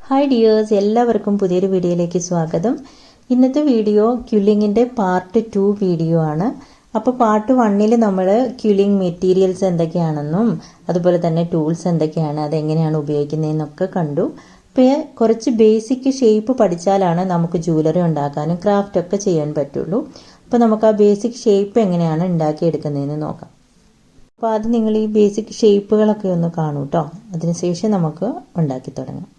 Hi dears, എല്ലാവർക്കും പുതിയൊരു വീഡിയോയിലേക്ക് സ്വാഗതം. ഇന്നത്തെ വീഡിയോ ക്യുല്ലിങ്ങിൻ്റെ പാർട്ട് 2 വീഡിയോ ആണ്. അപ്പോൾ പാർട്ട് 1 നമ്മൾ ക്യുല്ലിംഗ് മെറ്റീരിയൽസ് എന്തൊക്കെയാണെന്നും അതുപോലെ തന്നെ ടൂൾസ് എന്തൊക്കെയാണ്, അതെങ്ങനെയാണ് ഉപയോഗിക്കുന്നതെന്നൊക്കെ കണ്ടു. അപ്പോൾ കുറച്ച് ബേസിക് ഷേപ്പ് പഠിച്ചാലാണ് നമുക്ക് ജ്വല്ലറി ഉണ്ടാക്കാനും ക്രാഫ്റ്റ് ഒക്കെ ചെയ്യാൻ പറ്റുള്ളൂ. അപ്പോൾ നമുക്ക് ആ ബേസിക് ഷേപ്പ് എങ്ങനെയാണ് ഉണ്ടാക്കിയെടുക്കുന്നതെന്ന് നോക്കാം. അപ്പോൾ ആദ്യം നിങ്ങൾ ഈ ബേസിക് ഷേപ്പുകളൊക്കെ ഒന്ന് കാണൂ കേട്ടോ. അതിനുശേഷം നമുക്ക് ഉണ്ടാക്കി തുടങ്ങാം.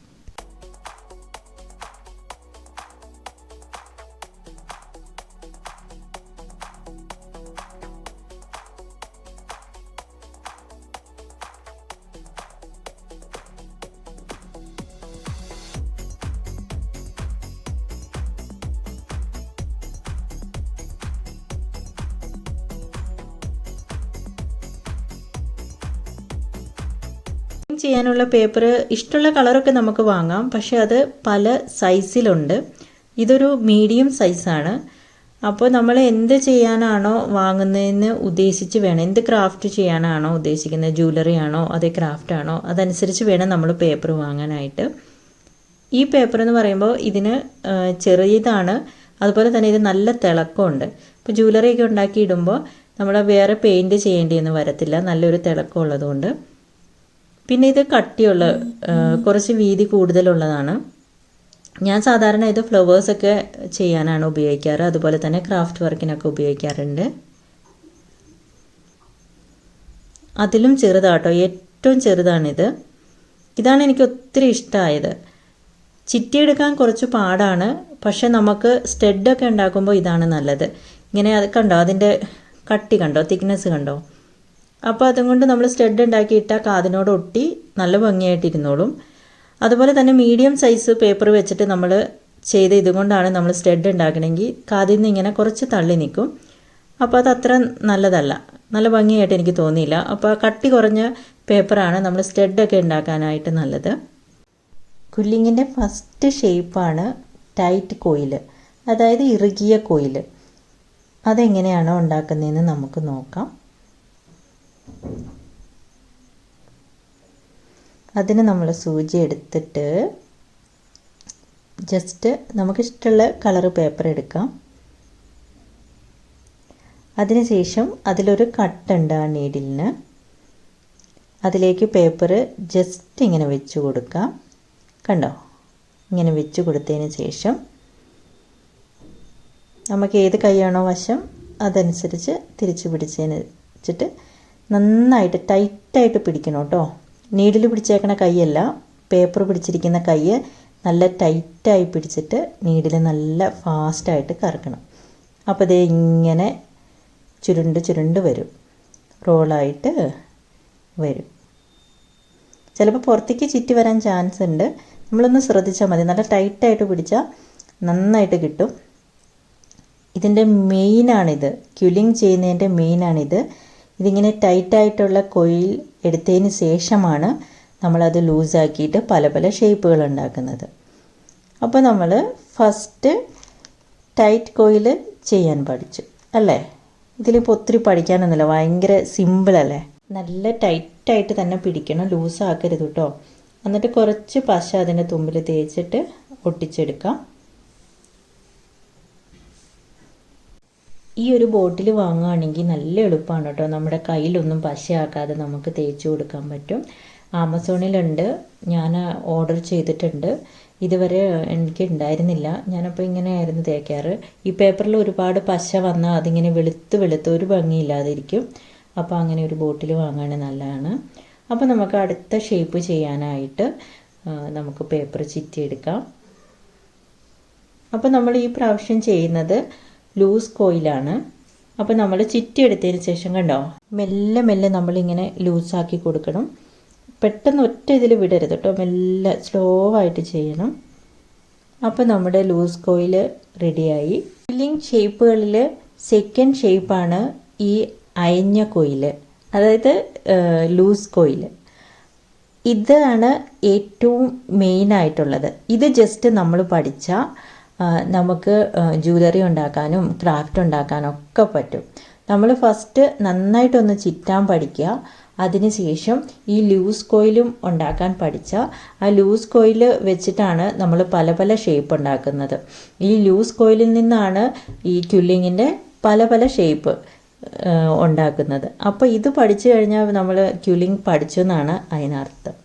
ചെയ്യാനുള്ള പേപ്പർ ഇഷ്ടമുള്ള കളറൊക്കെ നമുക്ക് വാങ്ങാം, പക്ഷെ അത് പല സൈസിലുണ്ട്. ഇതൊരു മീഡിയം സൈസാണ്. അപ്പോൾ നമ്മൾ എന്ത് ചെയ്യാനാണോ വാങ്ങുന്നതെന്ന് ഉദ്ദേശിച്ച് വേണം, എന്ത് ക്രാഫ്റ്റ് ചെയ്യാനാണോ ഉദ്ദേശിക്കുന്നത്, ജ്വല്ലറി ആണോ അതേ ക്രാഫ്റ്റ് ആണോ, അതനുസരിച്ച് വേണം നമ്മൾ പേപ്പർ വാങ്ങാനായിട്ട്. ഈ പേപ്പർ എന്ന് പറയുമ്പോൾ ഇതിന് ചെറിയതാണ്, അതുപോലെ തന്നെ ഇത് നല്ല തിളക്കമുണ്ട്. ഇപ്പോൾ ജ്വല്ലറിയൊക്കെ ഉണ്ടാക്കിയിടുമ്പോൾ നമ്മൾ വേറെ പെയിൻറ്റ് ചെയ്യേണ്ടിയൊന്നും വരത്തില്ല, നല്ലൊരു തിളക്കം ഉള്ളതുകൊണ്ട്. പിന്നെ ഇത് കട്ടിയുള്ള കുറച്ച് വീതി കൂടുതലുള്ളതാണ്. ഞാൻ സാധാരണ ഇത് ഫ്ലവേഴ്സൊക്കെ ചെയ്യാനാണ് ഉപയോഗിക്കാറ്, അതുപോലെ തന്നെ ക്രാഫ്റ്റ് വർക്കിനൊക്കെ ഉപയോഗിക്കാറുണ്ട്. അതിലും ചെറുതാട്ടോ, ഏറ്റവും ചെറുതാണിത്. ഇതാണ് എനിക്ക് ഒത്തിരി ഇഷ്ടമായത്. ചിറ്റിയെടുക്കാൻ കുറച്ച് പാടാണ്, പക്ഷെ നമുക്ക് സ്റ്റഡൊക്കെ ഉണ്ടാക്കുമ്പോൾ ഇതാണ് നല്ലത്. ഇങ്ങനെ അത് കണ്ടോ, അതിൻ്റെ കട്ടി കണ്ടോ, തിക്നെസ് കണ്ടോ. അപ്പോൾ അതുകൊണ്ട് നമ്മൾ സ്റ്റഡ് ഉണ്ടാക്കിയിട്ടാൽ കാതിനോട് ഒട്ടി നല്ല ഭംഗിയായിട്ടിരുന്നോളും. അതുപോലെ തന്നെ മീഡിയം സൈസ് പേപ്പർ വെച്ചിട്ട് നമ്മൾ ചെയ്ത് ഇതുകൊണ്ടാണ് നമ്മൾ സ്റ്റഡ് ഉണ്ടാക്കണമെങ്കിൽ കാതിൽ നിന്ന് ഇങ്ങനെ കുറച്ച് തള്ളി നിൽക്കും. അപ്പോൾ അത് അത്ര നല്ലതല്ല, നല്ല ഭംഗിയായിട്ട് എനിക്ക് തോന്നിയില്ല. അപ്പോൾ കട്ടി കുറഞ്ഞ പേപ്പറാണ് നമ്മൾ സ്റ്റഡൊക്കെ ഉണ്ടാക്കാനായിട്ട് നല്ലത്. ക്വില്ലിങ്ങിൻ്റെ ഫസ്റ്റ് ഷേപ്പാണ് ടൈറ്റ് കോയിൽ, അതായത് ഇറുകിയ കോയിൽ. അതെങ്ങനെയാണോ ഉണ്ടാക്കുന്നതെന്ന് നമുക്ക് നോക്കാം. അതിന് നമ്മൾ സൂചി എടുത്തിട്ട് ജസ്റ്റ് നമുക്കിഷ്ടമുള്ള കളറ് പേപ്പർ എടുക്കാം. അതിനുശേഷം അതിലൊരു കട്ടുണ്ട് ആ നീഡിലിന്, അതിലേക്ക് പേപ്പർ ജസ്റ്റ് ഇങ്ങനെ വെച്ച് കൊടുക്കാം. കണ്ടോ, ഇങ്ങനെ വെച്ച് കൊടുത്തതിന് ശേഷം നമുക്ക് ഏത് കൈയാണോ വശം അതനുസരിച്ച് തിരിച്ച് പിടിച്ചതിന് വെച്ചിട്ട് നന്നായിട്ട് ടൈറ്റായിട്ട് പിടിക്കണം കേട്ടോ. നീഡിൽ പിടിച്ചേക്കണ കൈയല്ല, പേപ്പർ പിടിച്ചിരിക്കുന്ന കൈ നല്ല ടൈറ്റായി പിടിച്ചിട്ട് നീഡിൽ നല്ല ഫാസ്റ്റായിട്ട് കറക്കണം. അപ്പോൾ ഇത് ഇങ്ങനെ ചുരുണ്ട് ചുരുണ്ട് വരും, റോളായിട്ട് വരും. ചിലപ്പോൾ പുറത്തേക്ക് ചുറ്റി വരാൻ ചാൻസ് ഉണ്ട്, നമ്മളൊന്ന് ശ്രദ്ധിച്ചാൽ മതി. നല്ല ടൈറ്റായിട്ട് പിടിച്ചാൽ നന്നായിട്ട് കിട്ടും. ഇതിൻ്റെ മെയിനാണിത്, ക്യുല്ലിങ് ചെയ്യുന്നതിൻ്റെ മെയിനാണിത്. ഇതിങ്ങനെ ടൈറ്റായിട്ടുള്ള കോയിൽ എടുത്തതിന് ശേഷമാണ് നമ്മളത് ലൂസാക്കിയിട്ട് പല പല ഷേപ്പുകൾ ഉണ്ടാക്കുന്നത്. അപ്പോൾ നമ്മൾ ഫസ്റ്റ് ടൈറ്റ് കോയിൽ ചെയ്യാൻ പഠിച്ചു അല്ലേ. ഇതിലിപ്പോൾ ഒത്തിരി പഠിക്കാനൊന്നുമില്ല, ഭയങ്കര സിമ്പിളല്ലേ. നല്ല ടൈറ്റായിട്ട് തന്നെ പിടിക്കണം, ലൂസാക്കരുത് കേട്ടോ. എന്നിട്ട് കുറച്ച് പശ അതിൻ്റെ തുമ്പിൽ തേച്ചിട്ട് ഒട്ടിച്ചെടുക്കാം. ഈ ഒരു ബോട്ടിൽ വാങ്ങുകയാണെങ്കിൽ നല്ല എളുപ്പമാണ് കേട്ടോ. നമ്മുടെ കയ്യിലൊന്നും പശയാക്കാതെ നമുക്ക് തേച്ച് കൊടുക്കാൻ പറ്റും. ആമസോണിലുണ്ട്, ഞാൻ ഓർഡർ ചെയ്തിട്ടുണ്ട്. ഇതുവരെ എനിക്ക് ഉണ്ടായിരുന്നില്ല, ഞാനപ്പോൾ ഇങ്ങനെയായിരുന്നു തേക്കാറ്. ഈ പേപ്പറിൽ ഒരുപാട് പശ വന്നാൽ അതിങ്ങനെ വെളുത്ത് ഒരു ഭംഗിയില്ലാതിരിക്കും. അപ്പോൾ അങ്ങനെ ഒരു ബോട്ടിൽ വാങ്ങുകയാണെങ്കിൽ നല്ലതാണ്. അപ്പോൾ നമുക്ക് അടുത്ത ഷേപ്പ് ചെയ്യാനായിട്ട് നമുക്ക് പേപ്പർ ചിറ്റിയെടുക്കാം. അപ്പോൾ നമ്മൾ ഈ പ്രാവശ്യം ചെയ്യുന്നത് ലൂസ് കോയിലാണ്. അപ്പോൾ നമ്മൾ ചിറ്റി എടുത്തതിന് ശേഷം കണ്ടോ, മെല്ലെ മെല്ലെ നമ്മളിങ്ങനെ ലൂസാക്കി കൊടുക്കണം. പെട്ടെന്ന് ഒറ്റ ഇതിൽ വിടരുത് കേട്ടോ, മെല്ലെ സ്ലോ ആയിട്ട് ചെയ്യണം. അപ്പോൾ നമ്മുടെ ലൂസ് കോയിൽ റെഡിയായി. ക്വില്ലിംഗ് ഷേപ്പുകളിൽ സെക്കൻഡ് ഷേപ്പാണ് ഈ അയഞ്ഞ കോയിൽ, അതായത് ലൂസ് കോയിൽ. ഇതാണ് ഏറ്റവും മെയിനായിട്ടുള്ളത്. ഇത് ജസ്റ്റ് നമ്മൾ പഠിച്ച നമുക്ക് ജ്വല്ലറി ഉണ്ടാക്കാനും ക്രാഫ്റ്റ് ഉണ്ടാക്കാനും ഒക്കെ പറ്റും. നമ്മൾ ഫസ്റ്റ് നന്നായിട്ടൊന്ന് ചിറ്റാൻ പഠിക്കുക. അതിനുശേഷം ഈ ലൂസ് കോയിലും ഉണ്ടാക്കാൻ പഠിച്ചാൽ ആ ലൂസ് കോയിൽ വെച്ചിട്ടാണ് നമ്മൾ പല പല ഷേപ്പ് ഉണ്ടാക്കുന്നത്. ഈ ലൂസ് കോയിലിൽ നിന്നാണ് ഈ ക്യുല്ലിങ്ങിൻ്റെ പല പല ഷേപ്പ് ഉണ്ടാക്കുന്നത്. അപ്പോൾ ഇത് പഠിച്ചു കഴിഞ്ഞാൽ നമ്മൾ ക്യുല്ലിങ് പഠിച്ചെന്നാണ് അതിനർത്ഥം.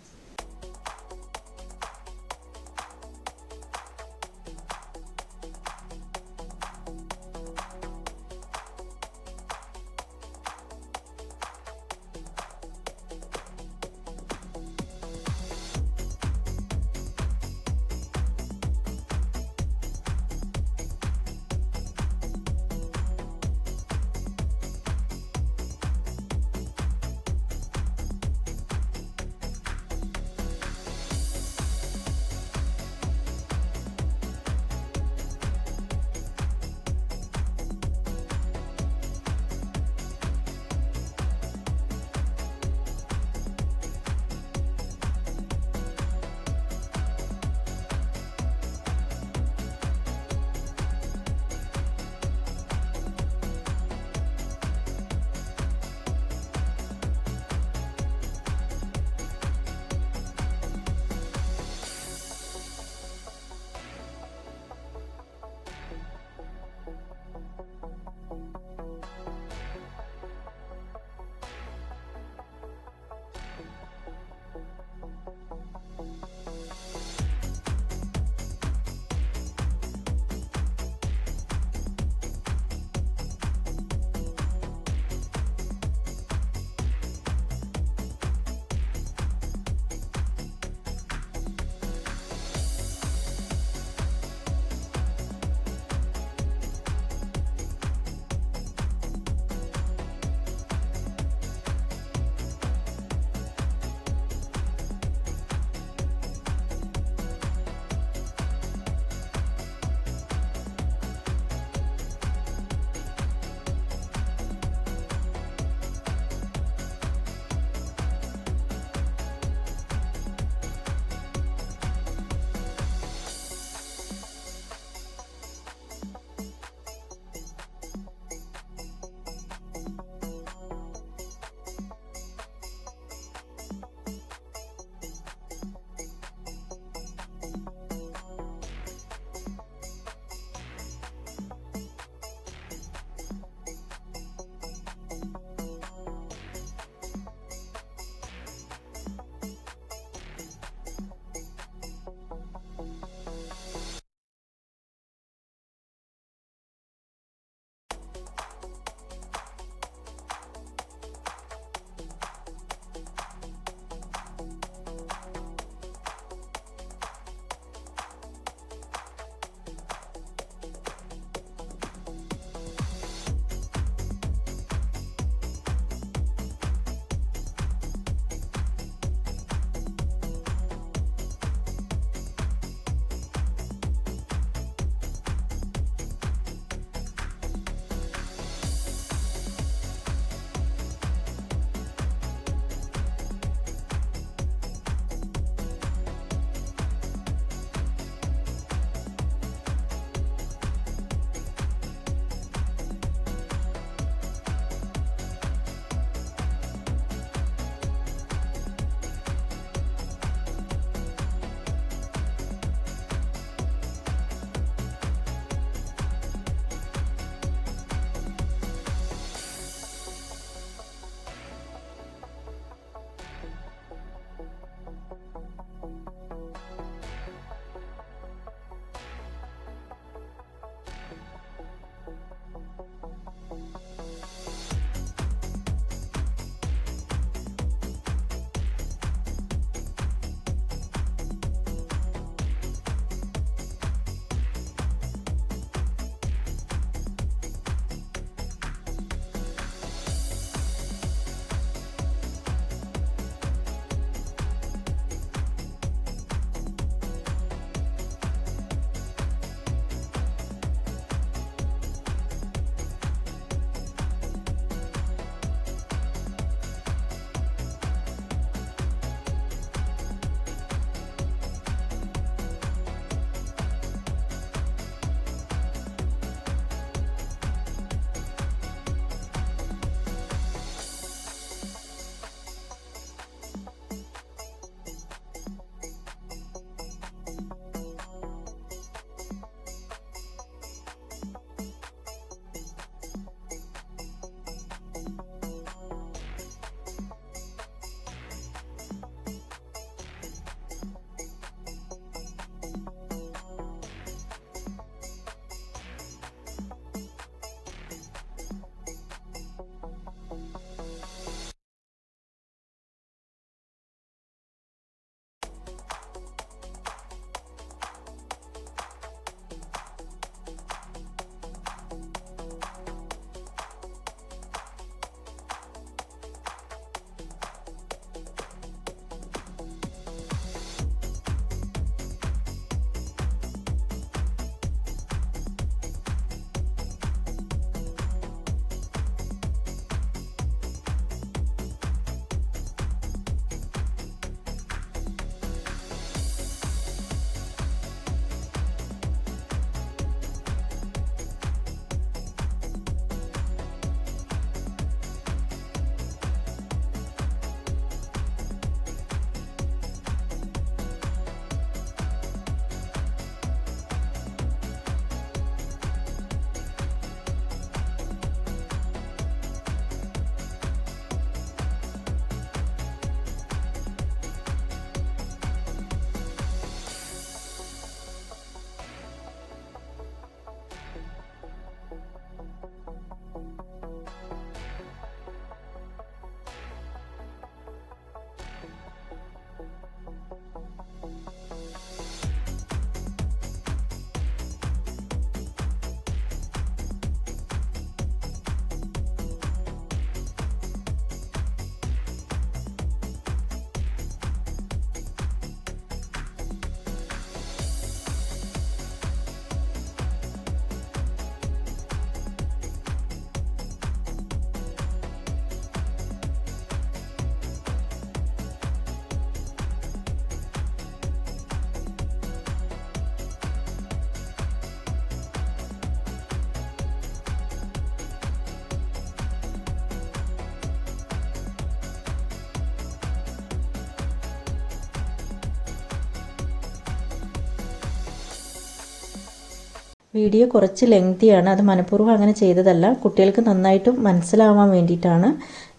വീഡിയോ കുറച്ച് ലെങ്തിയാണ്, അത് മനഃപൂർവ്വം അങ്ങനെ ചെയ്തതല്ല, കുട്ടികൾക്ക് നന്നായിട്ട് മനസ്സിലാവാൻ വേണ്ടിയിട്ടാണ്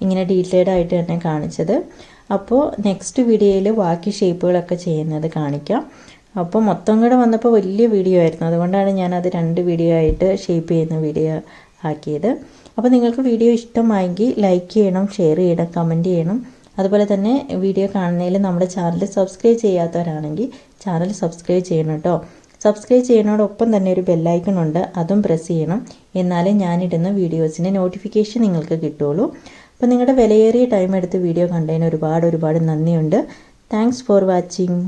ഇങ്ങനെ ഡീറ്റെയിൽഡ് ആയിട്ട് തന്നെ കാണിച്ചത്. അപ്പോൾ നെക്സ്റ്റ് വീഡിയോയിൽ ബാക്കി ഷേപ്പുകളൊക്കെ ചെയ്യുന്നത് കാണിക്കാം. അപ്പോൾ മൊത്തം കൂടെ വന്നപ്പോൾ വലിയ വീഡിയോ ആയിരുന്നു, അതുകൊണ്ടാണ് ഞാനത് 2 വീഡിയോ ആയിട്ട് ഷേപ്പ് ചെയ്യുന്ന വീഡിയോ ആക്കിയത്. അപ്പോൾ നിങ്ങൾക്ക് വീഡിയോ ഇഷ്ടമായെങ്കിൽ ലൈക്ക് ചെയ്യണം, ഷെയർ ചെയ്യണം, കമൻറ്റ് ചെയ്യണം. അതുപോലെ തന്നെ വീഡിയോ കാണുന്നതിൽ നമ്മുടെ ചാനൽ സബ്സ്ക്രൈബ് ചെയ്യാത്തവരാണെങ്കിൽ ചാനൽ സബ്സ്ക്രൈബ് ചെയ്യണം കേട്ടോ. സബ്സ്ക്രൈബ് ചെയ്യുന്നതോടൊപ്പം തന്നെ ഒരു ബെല്ലൈക്കൺ ഉണ്ട്, അതും പ്രസ് ചെയ്യണം. എന്നാലേ ഞാനിടുന്ന വീഡിയോസിൻ്റെ നോട്ടിഫിക്കേഷൻ നിങ്ങൾക്ക് കിട്ടുള്ളൂ. അപ്പോൾ നിങ്ങളുടെ വിലയേറിയ ടൈം എടുത്ത് വീഡിയോ കണ്ടതിന് ഒരുപാട് നന്ദിയുണ്ട്. Thanks for watching.